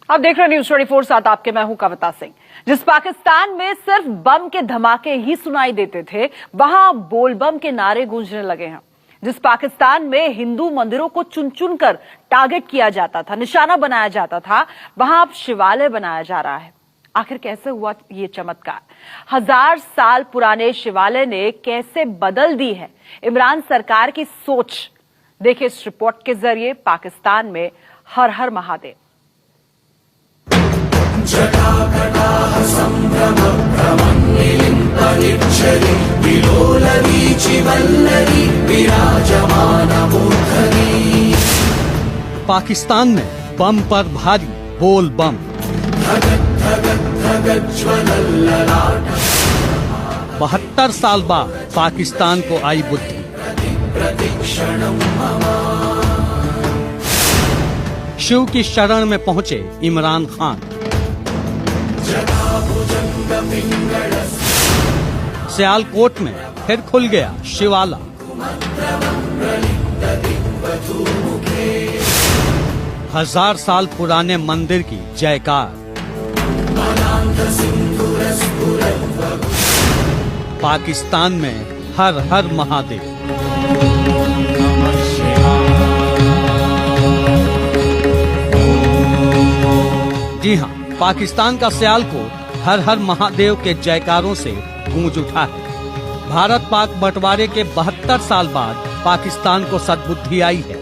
आप देख रहे हैं न्यूज़ 24 साथ आपके मैं हूं कविता सिंह। जिस पाकिस्तान में सिर्फ बम के धमाके ही सुनाई देते थे, वहां बोल बम के नारे गूंजने लगे हैं। जिस पाकिस्तान में हिंदू मंदिरों को चुन चुन कर टारगेट किया जाता था, निशाना बनाया जाता था, वहां अब शिवालय बनाया जा रहा है। आखिर कैसे हुआ ये चमत्कार? 1000 साल पुराने शिवालय ने कैसे बदल दी है इमरान सरकार की सोच? देखिए इस रिपोर्ट के जरिए पाकिस्तान में हर हर महादेव। पाकिस्तान में बम पर भारी बोल बम। 72 साल बाद पाकिस्तान को आई बुद्धि। शिव की शरण में पहुंचे इमरान खान। सियालकोट में फिर खुल गया शिवाला। हजार साल पुराने मंदिर की जयकार। पाकिस्तान में हर हर महादेव। जी हाँ, पाकिस्तान का सियालकोट हर हर महादेव के जयकारों से गूंज उठा है। भारत पाक बंटवारे के 72 साल बाद पाकिस्तान को सद्बुद्धि आई है।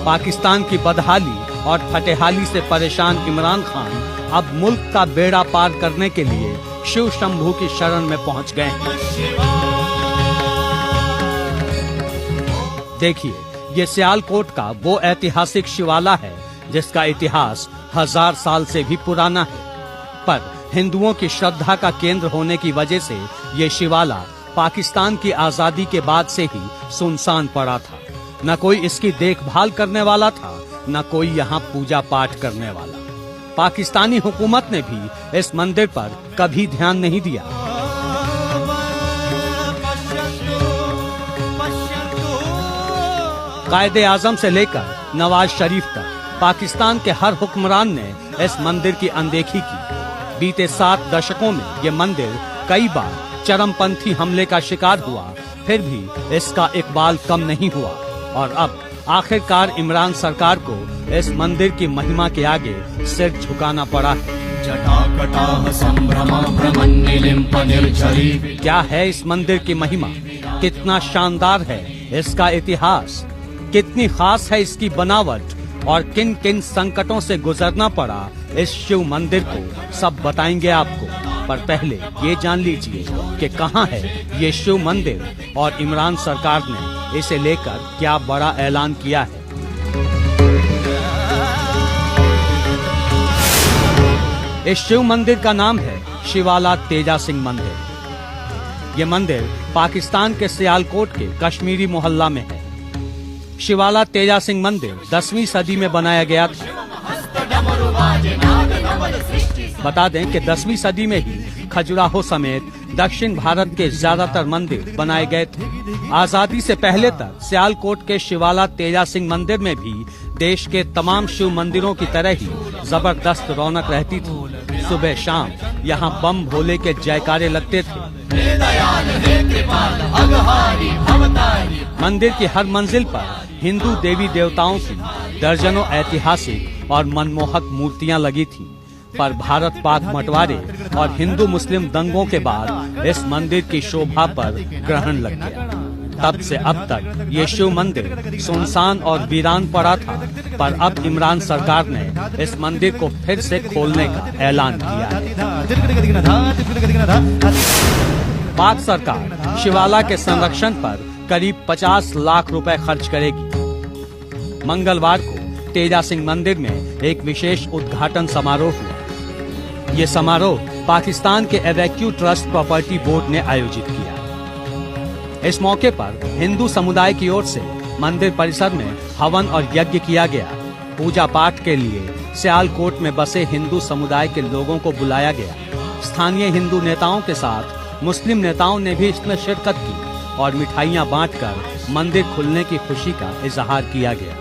पाकिस्तान की बदहाली और फटेहाली से परेशान इमरान खान अब मुल्क का बेड़ा पार करने के लिए शिव शंभू की शरण में पहुंच गए हैं। देखिए, ये सियालकोट का वो ऐतिहासिक शिवाला है जिसका इतिहास 1000 साल से भी पुराना है, पर हिंदुओं की श्रद्धा का केंद्र होने की वजह से ये शिवाला पाकिस्तान की आजादी के बाद से ही सुनसान पड़ा था। न कोई इसकी देखभाल करने वाला था, न कोई यहाँ पूजा पाठ करने वाला। पाकिस्तानी हुकूमत ने भी इस मंदिर पर कभी ध्यान नहीं दिया। कायदे आजम से लेकर नवाज शरीफ तक पाकिस्तान के हर हुक्मरान ने इस मंदिर की अनदेखी की। बीते 7 दशकों में ये मंदिर कई बार चरमपंथी हमले का शिकार हुआ, फिर भी इसका इकबाल कम नहीं हुआ और अब आखिरकार इमरान सरकार को इस मंदिर की महिमा के आगे सिर झुकाना पड़ा है। क्या है इस मंदिर की महिमा? कितना शानदार है इसका इतिहास? कितनी खास है इसकी बनावट? और किन किन संकटों से गुजरना पड़ा इस शिव मंदिर को, सब बताएंगे आपको। पर पहले ये जान लीजिए कि कहाँ है ये शिव मंदिर और इमरान सरकार ने इसे लेकर क्या बड़ा ऐलान किया है। इस शिव मंदिर का नाम है शिवाला तेजा सिंह मंदिर। ये मंदिर पाकिस्तान के सियालकोट के कश्मीरी मोहल्ला में है। शिवाला तेजा सिंह मंदिर 10वीं सदी में बनाया गया था। बता दें कि 10वीं सदी में ही खजुराहो समेत दक्षिण भारत के ज्यादातर मंदिर बनाए गए थे। आजादी से पहले तक सियालकोट के शिवाला तेजा सिंह मंदिर में भी देश के तमाम शिव मंदिरों की तरह ही जबरदस्त रौनक रहती थी। सुबह शाम यहाँ बम भोले के जयकारे लगते थे। मंदिर की हर मंजिल पर हिंदू देवी देवताओं की दर्जनों ऐतिहासिक और मनमोहक मूर्तियां लगी थीं। पर भारत पाक बंटवारे और हिंदू मुस्लिम दंगों के बाद इस मंदिर की शोभा पर ग्रहण लग गया। तब से अब तक ये शिव मंदिर सुनसान और वीरान पड़ा था, पर अब इमरान सरकार ने इस मंदिर को फिर से खोलने का ऐलान किया है। पाक सरकार शिवाला के संरक्षण पर करीब 50 लाख रुपए खर्च करेगी। मंगलवार को तेजा सिंह मंदिर में एक विशेष उद्घाटन समारोह हुआ। ये समारोह पाकिस्तान के एवैक्यू ट्रस्ट प्रॉपर्टी बोर्ड ने आयोजित किया। इस मौके पर हिंदू समुदाय की ओर से मंदिर परिसर में हवन और यज्ञ किया गया। पूजा पाठ के लिए सियालकोट में बसे हिंदू समुदाय के लोगों को बुलाया गया। स्थानीय हिंदू नेताओं के साथ मुस्लिम नेताओं ने भी इसमें शिरकत की और मिठाइयां बांटकर मंदिर खुलने की खुशी का इजहार किया गया।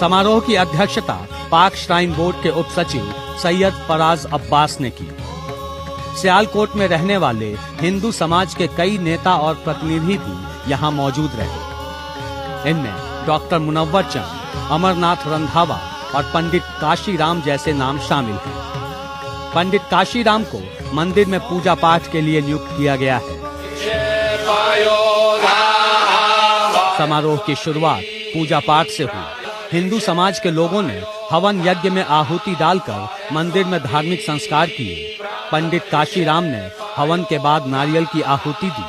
समारोह की अध्यक्षता पाक श्राइन बोर्ड के उप सचिव सैयद फराज अब्बास ने की। सियालकोट में रहने वाले हिंदू समाज के कई नेता और प्रतिनिधि भी यहाँ मौजूद रहे। इनमें डॉक्टर मुनव्वर चंद, अमरनाथ रंधावा और पंडित काशीराम जैसे नाम शामिल हैं। पंडित काशीराम को मंदिर में पूजा पाठ के लिए नियुक्त किया गया है। समारोह की शुरुआत पूजा पाठ से हुई। हिंदू समाज के लोगों ने हवन यज्ञ में आहुति डालकर मंदिर में धार्मिक संस्कार किए। पंडित काशीराम ने हवन के बाद नारियल की आहुति दी।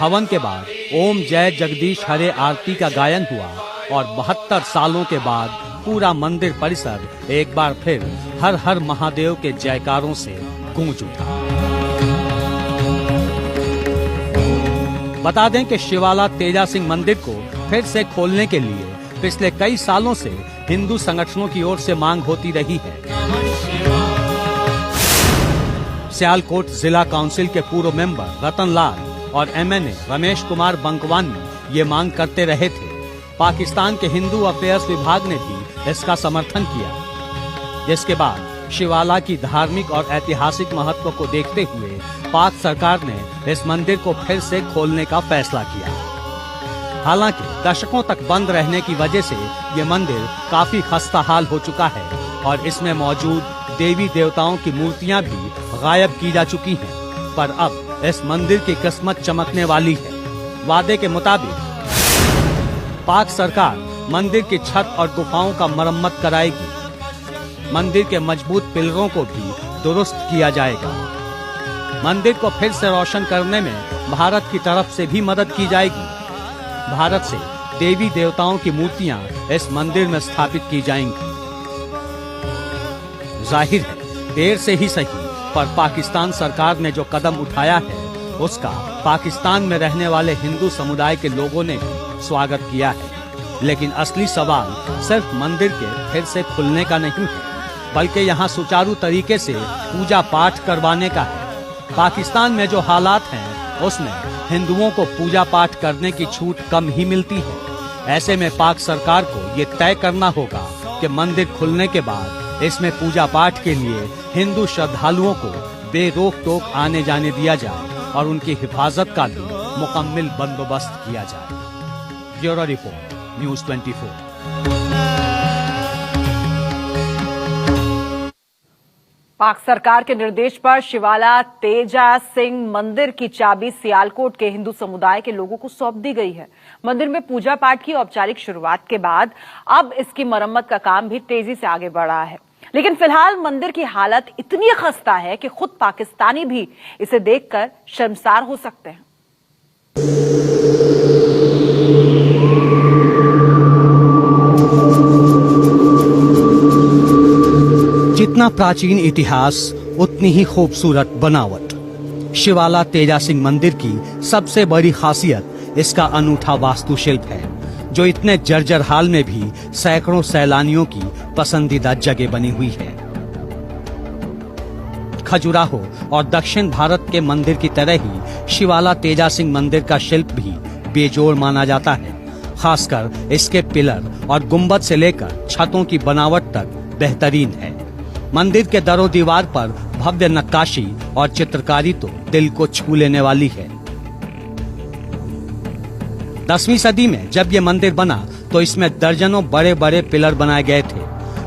हवन के बाद ओम जय जगदीश हरे आरती का गायन हुआ और 72 सालों के बाद पूरा मंदिर परिसर एक बार फिर हर हर महादेव के जयकारों से गूंज उठा। बता दें कि शिवाला तेजा सिंह मंदिर को फिर से खोलने के लिए पिछले कई सालों से हिंदू संगठनों की ओर से मांग होती रही है। सियालकोट जिला काउंसिल के पूर्व मेंबर रतन लाल और एमएनए रमेश कुमार बंकवानी ये मांग करते रहे थे। पाकिस्तान के हिंदू अफेयर्स विभाग ने भी इसका समर्थन किया, जिसके बाद शिवाला की धार्मिक और ऐतिहासिक महत्व को देखते हुए पाक सरकार ने इस मंदिर को फिर से खोलने का फैसला किया। हालांकि दशकों तक बंद रहने की वजह से ये मंदिर काफी खस्ताहाल हो चुका है और इसमें मौजूद देवी देवताओं की मूर्तियां भी गायब की जा चुकी हैं। पर अब इस मंदिर की किस्मत चमकने वाली है। वादे के मुताबिक पाक सरकार मंदिर की छत और गुफाओं का मरम्मत कराएगी। मंदिर के मजबूत पिलरों को भी दुरुस्त किया जाएगा। मंदिर को फिर से रोशन करने में भारत की तरफ से भी मदद की जाएगी। भारत से देवी देवताओं की मूर्तियां इस मंदिर में स्थापित की जाएंगी। जाहिर है देर से ही सही, पर पाकिस्तान सरकार ने जो कदम उठाया है उसका पाकिस्तान में रहने वाले हिंदू समुदाय के लोगों ने भी स्वागत किया है। लेकिन असली सवाल सिर्फ मंदिर के फिर से खुलने का नहीं है, बल्कि यहाँ सुचारू तरीके से पूजा पाठ करवाने का है। पाकिस्तान में जो हालात हैं उसमें हिंदुओं को पूजा पाठ करने की छूट कम ही मिलती है। ऐसे में पाक सरकार को ये तय करना होगा कि मंदिर खुलने के बाद इसमें पूजा पाठ के लिए हिंदू श्रद्धालुओं को बेरोक टोक आने जाने दिया जाए और उनकी हिफाजत का भी मुकम्मल बंदोबस्त किया जाए। Bureau report, news 24। पाक सरकार के निर्देश पर शिवाला तेजा सिंह मंदिर की चाबी सियालकोट के हिंदू समुदाय के लोगों को सौंप दी गई है। मंदिर में पूजा पाठ की औपचारिक शुरुआत के बाद अब इसकी मरम्मत का काम भी तेजी से आगे बढ़ रहा है। लेकिन फिलहाल मंदिर की हालत इतनी खस्ता है कि खुद पाकिस्तानी भी इसे देखकर शर्मसार हो सकते हैं। जितना प्राचीन इतिहास उतनी ही खूबसूरत बनावट। शिवाला तेजा सिंह मंदिर की सबसे बड़ी खासियत इसका अनूठा वास्तुशिल्प है, जो इतने जर्जर हाल में भी सैकड़ों सैलानियों की पसंदीदा जगह बनी हुई है। खजुराहो और दक्षिण भारत के मंदिर की तरह ही शिवाला तेजा सिंह मंदिर का शिल्प भी बेजोड़ माना जाता है। खासकर इसके पिलर और गुंबद से लेकर छतों की बनावट तक बेहतरीन है। मंदिर के दरों दीवार पर भव्य नक्काशी और चित्रकारी तो दिल को छू लेने वाली है। 10वीं सदी में जब ये मंदिर बना तो इसमें दर्जनों बड़े बड़े पिलर बनाए गए थे।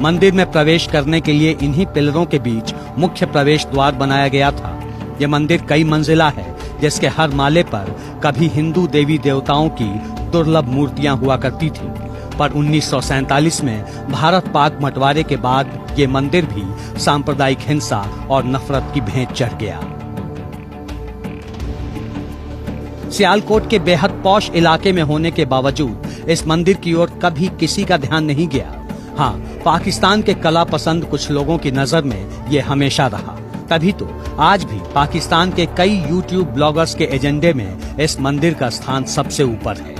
मंदिर में प्रवेश करने के लिए इन्हीं पिलरों के बीच मुख्य प्रवेश द्वार बनाया गया था। ये मंदिर कई मंजिला है, जिसके हर माले पर कभी हिंदू देवी देवताओं की दुर्लभ मूर्तियां हुआ करती थी। पर 1947 में भारत पाक बंटवारे के बाद ये मंदिर भी सांप्रदायिक हिंसा और नफरत की भेंट चढ़ गया। सियालकोट के बेहद पौश इलाके में होने के बावजूद इस मंदिर की ओर कभी किसी का ध्यान नहीं गया। हाँ, पाकिस्तान के कला पसंद कुछ लोगों की नजर में ये हमेशा रहा। तभी तो आज भी पाकिस्तान के कई यूट्यूब ब्लॉगर्स के एजेंडे में इस मंदिर का स्थान सबसे ऊपर है।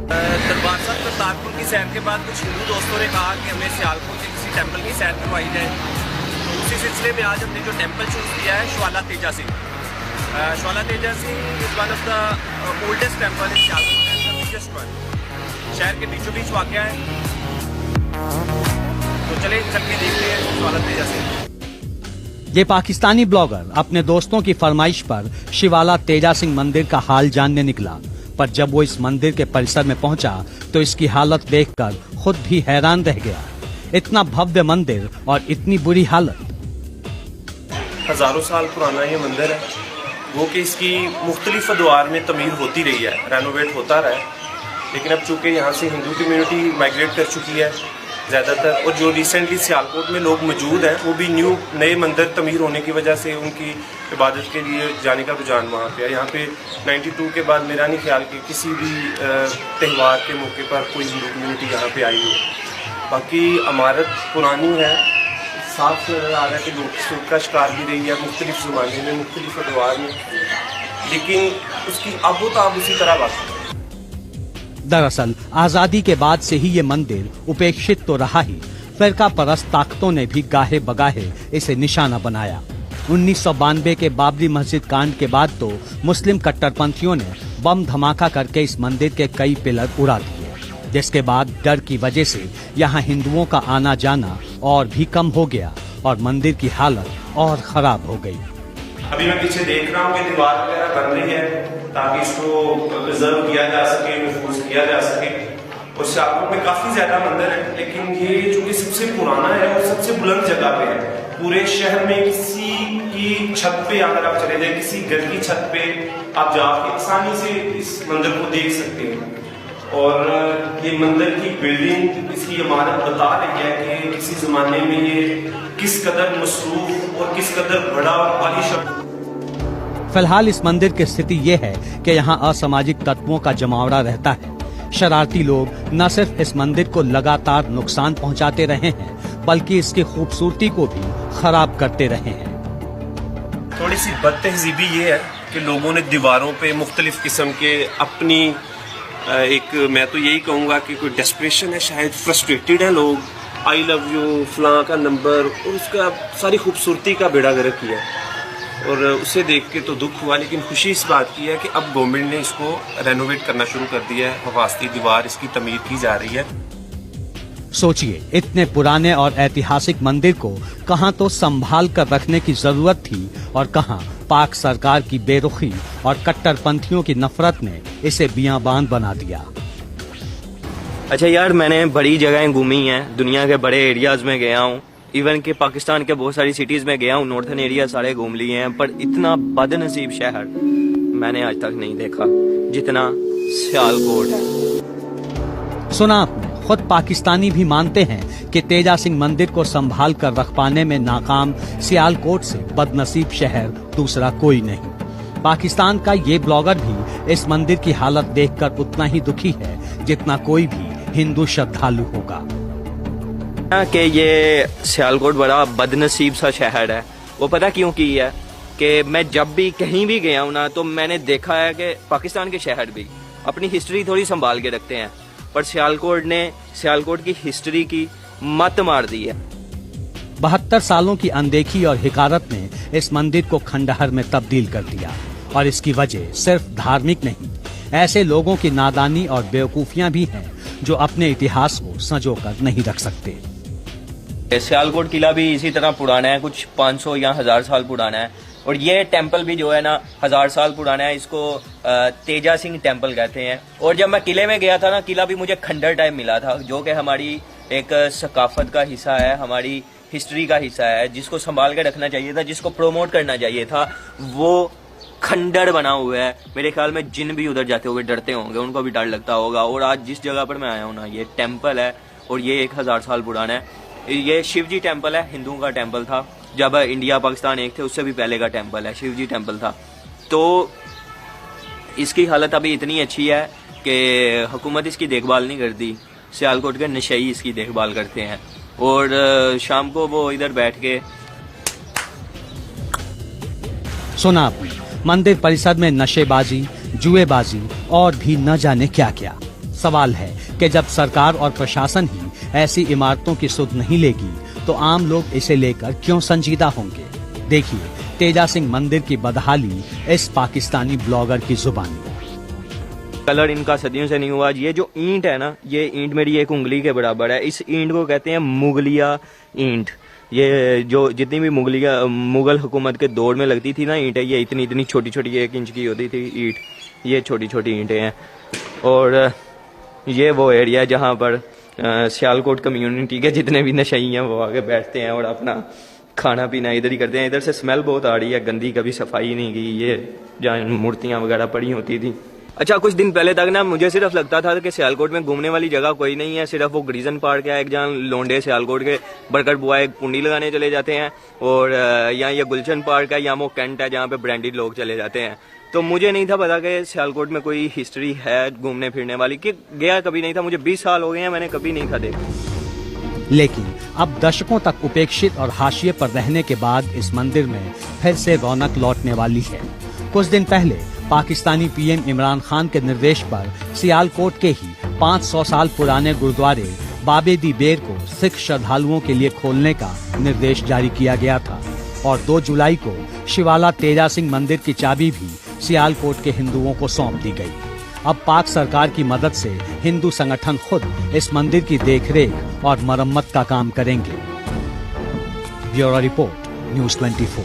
दरबार साहब करतारपुर की सैर के बाद कुछ हिंदू दोस्तों ने कहा कि हमें सियालकोट के किसी टेम्पल की सैर करवाई जाए। तो उसी सिलसिले में आज हमने जो टेम्पल चूज किया है Shivala Teja Singh. Shivala Teja Singh is one of the oldest temple in Sialkot, शहर के बीचों बीच वाक़या है। चले चल के देखते हैं शिवाला तेजा सिंह। ये पाकिस्तानी ब्लॉगर अपने दोस्तों की फरमाइश पर शिवाला तेजा सिंह मंदिर का हाल जानने निकला, पर जब वो इस मंदिर के परिसर में पहुंचा तो इसकी हालत देखकर खुद भी हैरान रह गया। इतना भव्य मंदिर और इतनी बुरी हालत। हजारों साल पुराना ये मंदिर है, वो कि इसकी मुख्तलिफ अदवार में तमीर होती रही है, रेनोवेट होता रहा है, लेकिन अब चूंकि यहाँ से हिंदू कम्युनिटी माइग्रेट कर चुकी है ज़्यादातर, और जो रिसेंटली सियालकोट में लोग मौजूद हैं वो भी नए मंदिर तमीर होने की वजह से उनकी इबादत के लिए जाने का रुझान वहाँ पे है। यहाँ पे 92 के बाद मेरा नहीं ख्याल कि किसी भी त्यौहार के मौके पर कोई हिंदू कम्युनिटी यहाँ पे आई हो। बाकी इमारत पुरानी है, साफ नज़र आ रहा है कि लोग का शिकार भी रही है मुख्तलिफ ज़माने में, मुख्तलिफ अदवार में, लेकिन उसकी आबोताब उसी तरह बाकी। दरअसल आजादी के बाद से ही ये मंदिर उपेक्षित तो रहा ही, फिरका परस्त ताकतों ने भी गाहे बगाहे इसे निशाना बनाया। 1992 के बाबरी मस्जिद कांड के बाद तो मुस्लिम कट्टरपंथियों ने बम धमाका करके इस मंदिर के कई पिलर उड़ा दिए, जिसके बाद डर की वजह से यहाँ हिंदुओं का आना जाना और भी कम हो गया और मंदिर की हालत और खराब हो गई। अभी मैं पीछे देख रहा हूँ कि दीवार वगैरह बन रही है ताकि इसको प्रिजर्व किया जा सके, महफूज किया जा सके। और सियालकोट में काफी ज्यादा मंदिर है, लेकिन ये जो कि सबसे पुराना है और सबसे बुलंद जगह पे है। पूरे शहर में किसी की छत पे अगर आप चले जाए, किसी घर की छत पे आप जाके आसानी से इस मंदिर को देख सकते हैं। और ये मंदिर की बिल्डिंग, इसकी इमारत बता रही है कि किसी जमाने में ये किस कदर मसरूफ और किस कदर बड़ा और आलीशान। फिलहाल इस मंदिर की स्थिति ये है कि यहाँ असामाजिक तत्वों का जमावड़ा रहता है। शरारती लोग न सिर्फ इस मंदिर को लगातार नुकसान पहुँचाते रहे हैं, बल्कि इसकी खूबसूरती को भी खराब करते रहे हैं। थोड़ी सी बदतहजीबी ये है कि लोगों ने दीवारों पे मुख्तलिफ किस्म के अपनी मैं तो यही कहूँगा कि कोई डेस्परेशन है, शायद फ्रस्ट्रेटेड है लोग, आई लव यू फलां का नंबर और उसका सारी खूबसूरती का बेड़ा गर्क किया, और उसे देख के तो दुख हुआ। लेकिन खुशी इस बात की है कि अब गवर्नमेंट ने इसको रेनोवेट करना शुरू कर दिया है, हिफाजती दीवार इसकी तमीर की जा रही है। सोचिए, इतने पुराने और ऐतिहासिक मंदिर को कहां तो संभाल कर रखने की जरूरत थी और कहां पाक सरकार की बेरुखी और कट्टरपंथियों की नफरत ने इसे बियाबान बना दिया। अच्छा यार, मैंने बड़ी जगहें घूमी हैं, दुनिया के बड़े एरियाज में गया हूँ, इवन के पाकिस्तान के बहुत सारी सिटीज में गया हूँ, नॉर्थन एरिया सारे घूम लिए हैं, पर इतना बदनसीब शहर मैंने आज तक नहीं देखा जितना सियालकोट है। सुना आपने, खुद पाकिस्तानी भी मानते हैं कि तेजा सिंह मंदिर को संभाल कर रख पाने में नाकाम सियालकोट से बदनसीब शहर दूसरा कोई नहीं। पाकिस्तान का ये ब्लॉगर भी इस मंदिर की हालत देखकर उतना ही दुखी है जितना कोई भी हिंदू श्रद्धालु होगा। कि ये सियालकोट बड़ा बदनसीब सा शहर है, वो पता क्यों की है कि मैं जब भी कहीं भी गया हूँ ना, तो मैंने देखा है कि पाकिस्तान के शहर भी अपनी हिस्ट्री थोड़ी संभाल के रखते हैं, पर सियालकोट ने सियालकोट की हिस्ट्री की मत मार दी है। 72 सालों की अनदेखी और हिकारत ने इस मंदिर को खंडहर में तब्दील कर दिया, और इसकी वजह सिर्फ धार्मिक नहीं, ऐसे लोगों की नादानी और बेवकूफियां भी हैं जो अपने इतिहास को संजोकर नहीं रख सकते। सियालकोट किला भी इसी तरह पुराना है, कुछ 500 या 1000 साल पुराना है, और ये टेम्पल भी जो है ना 1000 साल पुराना है। इसको तेजा सिंह टेम्पल कहते हैं। और जब मैं किले में गया था ना, किला भी मुझे खंडर टाइप मिला था, जो कि हमारी एक सकाफत का हिस्सा है, हमारी हिस्ट्री का हिस्सा है, जिसको संभाल के रखना चाहिए था, जिसको प्रोमोट करना चाहिए था, वो खंडर बना हुआ है। मेरे ख्याल में जिन भी उधर जाते हुए डरते होंगे, उनको भी डर लगता होगा। और आज जिस जगह पर मैं आया हूँ ना, ये टेम्पल है और ये 1000 साल पुराना है। ये शिव जी टेम्पल है, हिंदुओं का टेम्पल था, जब इंडिया पाकिस्तान एक थे उससे भी पहले का टेम्पल है, शिव जी टेम्पल था। तो इसकी हालत अभी इतनी अच्छी है कि हुकूमत इसकी देखभाल नहीं करती, सियालकोट के नशई इसकी देखभाल करते हैं, और शाम को वो इधर बैठ के। सुना आपने, मंदिर परिसर में नशेबाजी, जुएबाजी और भी न जाने क्या क्या। सवाल है कि जब सरकार और प्रशासन ही ऐसी इमारतों की सुध नहीं लेगी, तो आम लोग इसे लेकर क्यों संजीदा होंगे। देखिए तेजा सिंह मंदिर की बदहाली इस पाकिस्तानी ब्लॉगर की जुबानी। कलर इनका सदियों से नहीं हुआ। ये जो ईंट है ना, ये ईंट मेरी एक उंगली के बराबर है। इस ईंट को कहते हैं मुगलिया ईंट। ये जो जितनी भी मुगल हुकूमत के दौर में लगती थी ना ईंटें, ये इतनी इतनी छोटी छोटी 1 इंच की होती थी ईंट। ये छोटी छोटी ईंटें हैं। और ये वो एरिया है जहाँ पर सियालकोट कम्युनिटी के जितने भी नशई हैं वो आके बैठते हैं और अपना खाना पीना इधर ही करते हैं। इधर से स्मेल बहुत आ रही है गंदी, कभी सफाई नहीं की। ये जहाँ मूर्तियाँ वगैरह पड़ी होती थी। अच्छा, कुछ दिन पहले तक ना मुझे सिर्फ लगता था कि सियालकोट में घूमने वाली जगह कोई नहीं है। सिर्फ वो ग्रीजन पार्क है एक, जहाँ लोंडे सियालकोट के बरकट बुआ एक पुंडी लगाने चले जाते हैं। और यहाँ ये गुलशन पार्क है, यहाँ वो कैंट है जहाँ पे ब्रांडेड लोग चले जाते हैं। तो मुझे नहीं था पता कि सियालकोट में कोई हिस्ट्री है घूमने फिरने वाली, कि गया कभी नहीं था। मुझे 20 साल हो गए हैं, मैंने कभी नहीं था देखा। लेकिन अब दशकों तक उपेक्षित और हाशिए पर रहने के बाद इस मंदिर में फिर से रौनक लौटने वाली है। कुछ दिन पहले पाकिस्तानी पीएम इमरान खान के निर्देश पर सियालकोट के ही 500 साल पुराने गुरुद्वारे बाबे दी बेर को सिख श्रद्धालुओं के लिए खोलने का निर्देश जारी किया गया था। और 2 जुलाई को शिवाला तेजा सिंह मंदिर की चाबी भी सियालकोट के हिंदुओं को सौंप दी गई। अब पाक सरकार की मदद से हिंदू संगठन खुद इस मंदिर की देखरेख और मरम्मत का काम करेंगे। Bureau report, news 24।